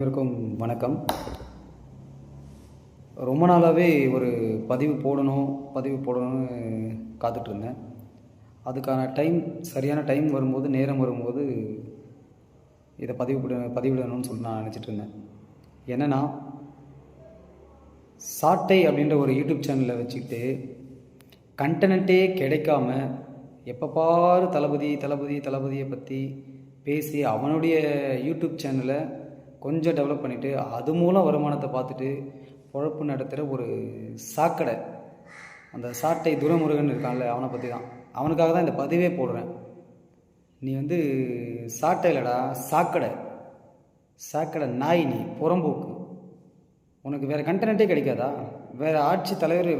அனைவருக்கும் வணக்கம். ரொம்ப நாளாகவே ஒரு பதிவு போடணும்னு காத்துட்ருந்தேன். அதுக்கான சரியான டைம் வரும்போது, நேரம் வரும்போது இதை பதிவிடணும்னு சொல்லி நான் நினச்சிட்ருந்தேன். என்னென்னா, சாட்டை அப்படின்ற ஒரு யூடியூப் சேனலில் வச்சுக்கிட்டு கண்டென்ட்டே கிடைக்காம எப்போ பாரு தளபதியை பற்றி பேசி அவனுடைய யூடியூப் சேனலை கொஞ்சம் டெவலப் பண்ணிவிட்டு அது மூலம் வருமானத்தை பார்த்துட்டு பொழப்பு நடத்துகிற ஒரு சாக்கடை, அந்த சாட்டை துரைமுருகன் இருக்கான்ல, அவனை பற்றி தான். அவனுக்காக தான் இந்த பதிவே போடுறேன். நீ சாட்டை இல்லைடா, சாக்கடை நாய், நீ புறம்போக்கு. உனக்கு வேறு கண்டென்ட்டே கிடைக்காதா? வேறு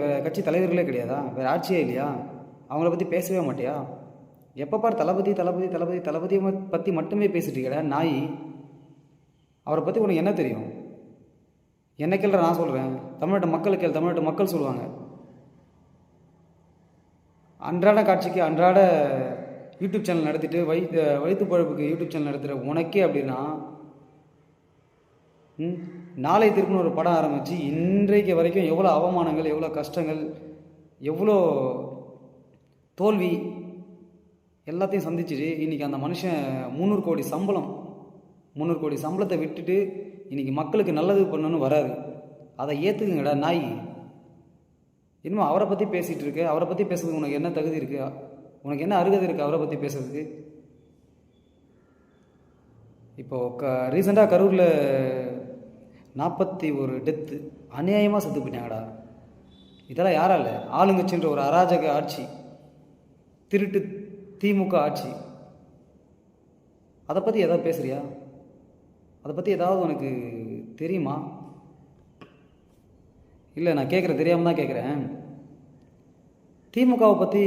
வேறு கட்சி தலைவர்களே கிடையாதா? வேறு ஆட்சியே இல்லையா? அவங்கள பற்றி பேசவே மாட்டியா? எப்போ பார் தளபதியை பற்றி மட்டுமே பேசிட்டு இருக்கடா நாய். அவரை பற்றி உனக்கு என்ன தெரியும்? என்ன கேள்ற, நான் சொல்கிறேன். தமிழ்நாட்டு மக்கள் சொல்லுவாங்க. அன்றாட காட்சிக்கு அன்றாட யூடியூப் சேனல் நடத்திட்டு வயிற்று பழப்புக்கு யூடியூப் சேனல் நடத்துகிற உனக்கே அப்படின்னா, நாளை திருப்பின்னு ஒரு படம் ஆரம்பித்து இன்றைக்கு வரைக்கும் எவ்வளோ அவமானங்கள், எவ்வளோ கஷ்டங்கள், எவ்வளோ தோல்வி எல்லாத்தையும் சந்திச்சுட்டு இன்றைக்கி அந்த மனுஷன் 300 கோடி சம்பளத்தை விட்டுட்டு இன்றைக்கி மக்களுக்கு நல்லது பண்ணணும்னு வராது. அதை ஏற்றுக்குங்கடா நாய். இன்னும் அவரை பற்றி பேசிகிட்டு இருக்க. அவரை பற்றி பேசுறதுக்கு உனக்கு என்ன தகுதி இருக்குது? உனக்கு என்ன அருகதை இருக்குது அவரை பற்றி பேசுறதுக்கு? இப்போது ரீசெண்டாக கரூரில் 41 டெத்து அநியாயமாக செத்து போயிட்டாங்கடா. இதெல்லாம் யாரால? ஆளுங்கட்சின்ற ஒரு அராஜக ஆட்சி, திருட்டு திமுக ஆட்சி. அதை பற்றி எதாவது பேசுகிறியா? அதை பற்றி ஏதாவது உனக்கு தெரியுமா? இல்லை, நான் தெரியாமல் தான் கேட்குறேன். திமுகவை பற்றி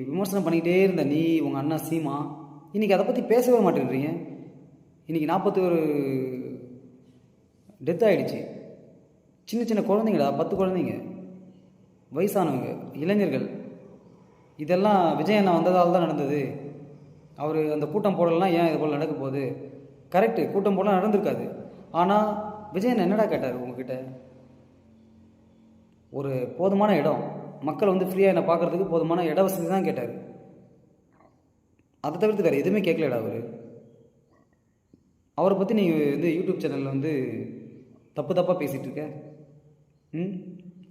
விமர்சனம் பண்ணிக்கிட்டே இருந்த நீ, உங்கள் அண்ணா சீமா, இன்றைக்கி அதை பற்றி பேசவே மாட்டேன்றீங்க. இன்றைக்கி 41 டெத் ஆகிடுச்சு. சின்ன குழந்தைங்களா, 10 குழந்தைங்க, வயசானவங்க, இளைஞர்கள். இதெல்லாம் விஜய் அண்ணா வந்ததால் தான் நடந்தது. அவர் அந்த கூட்டம் போடலாம், ஏன் இது போல் நடக்க போகுது? கரெக்டு, கூட்டம் போடலாம் நடந்திருக்காது. ஆனால் விஜய் அண்ணா என்னடா கேட்டார் உங்ககிட்ட? ஒரு போதுமான இடம், மக்கள் ஃப்ரீயாக என்னை பார்க்குறதுக்கு போதுமான இட வசதி தான் கேட்டார். அதை தவிர்த்து வேறு எதுவுமே கேட்கலடா அவரை பற்றி நீங்கள் யூடியூப் சேனலில் தப்பாக பேசிகிட்டு இருக்க.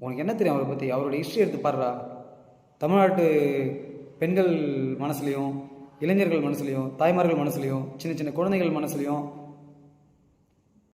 உனக்கு என்ன தெரியும் அவரை பற்றி? அவரோட ஹிஸ்ட்ரி எடுத்து பாடுறா. தமிழ்நாட்டு பெண்கள் மனசுலையும், இளைஞர்கள் மனசுலையும், தாய்மார்கள் மனசுலையும், சின்ன குழந்தைகள் மனசுலையும்